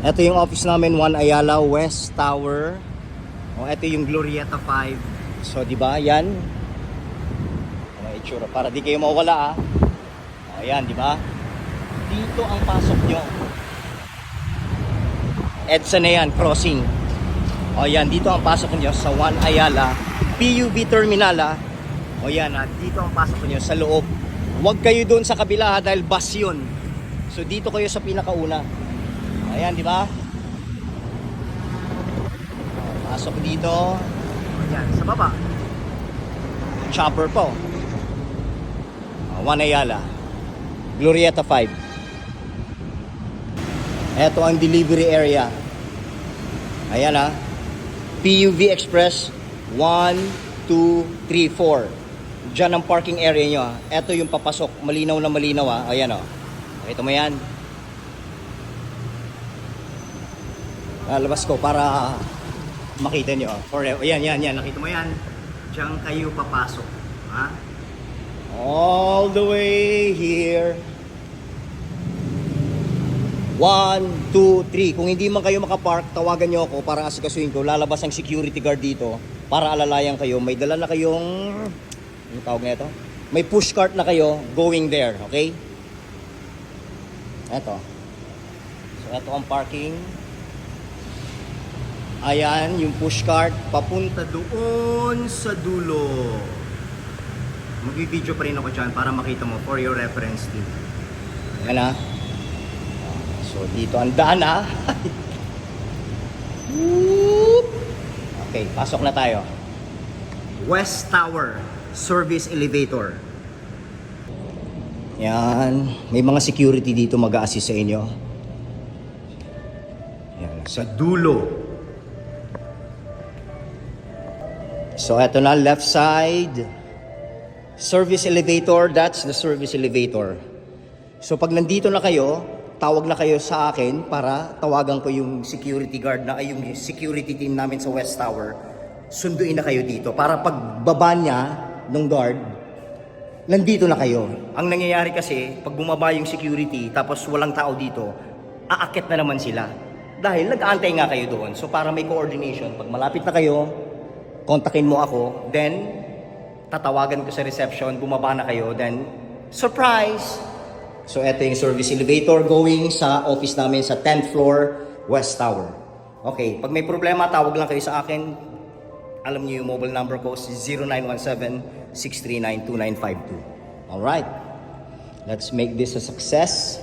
Ito yung office namin, 1 Ayala West Tower. O, ito yung Glorieta 5. So, di ba? Yan. Ano itsura? Para di kayo mawala, ah. O, yan, di ba? Dito ang pasok nyo. EDSA na yan, crossing. O, yan. Dito ang pasok nyo sa 1 Ayala PUV Terminal, ah. O, yan, ah. Dito ang pasok nyo sa loob. Huwag kayo doon sa kabila, ha, dahil bus yun. So, dito kayo sa pinakauna. Ayan, di ba? Pasok dito. Ayan, sa baba. Chopper po. 1 Ayala. Glorieta 5. Ito ang delivery area. Ayan, ha. PUV Express 1, 2, 3, 4. Diyan ang parking area nyo, ha. Ito yung papasok. Malinaw na malinaw, ha. Ayan, o. Ito mo yan. Labas ko para makita nyo. Yan. Nakita mo yan. Diyan kayo papasok. Ha? All the way here. 1, 2, 3. Kung hindi man kayo makapark, tawagan nyo ako para asikasuhin ko. Lalabas ang security guard dito para alalayan kayo. May dala na kayong... Ano tawag na ito? May push cart na kayo going there. Okay? Ito. So, ito ang parking. Ayan, yung push cart papunta doon sa dulo. Mag-video pa rin ako dyan para makita mo for your reference din. Ayan, ha. So, dito ang daan, ha. Okay, pasok na tayo. West Tower Service Elevator. Yan. May mga security dito mag-a-assist sa inyo. Yan, sa dulo. So, eto na, left side. Service elevator, that's the service elevator. So, pag nandito na kayo, tawag na kayo sa akin para tawagan ko yung security guard na, ay yung security team namin sa West Tower. Sunduin na kayo dito para pagbaba niya ng guard, nandito na kayo. Ang nangyayari kasi, pag bumaba yung security, tapos walang tao dito, aakit na naman sila. Dahil nag-aantay nga kayo doon. So, para may coordination, pag malapit na kayo, kontakin mo ako, then tatawagan ko sa reception, bumaba na kayo, then surprise! So eto yung service elevator going sa office namin sa 10th floor, West Tower. Okay, pag may problema, tawag lang kayo sa akin. Alam niyo yung mobile number ko, 0917-639-2952. Alright, let's make this a success.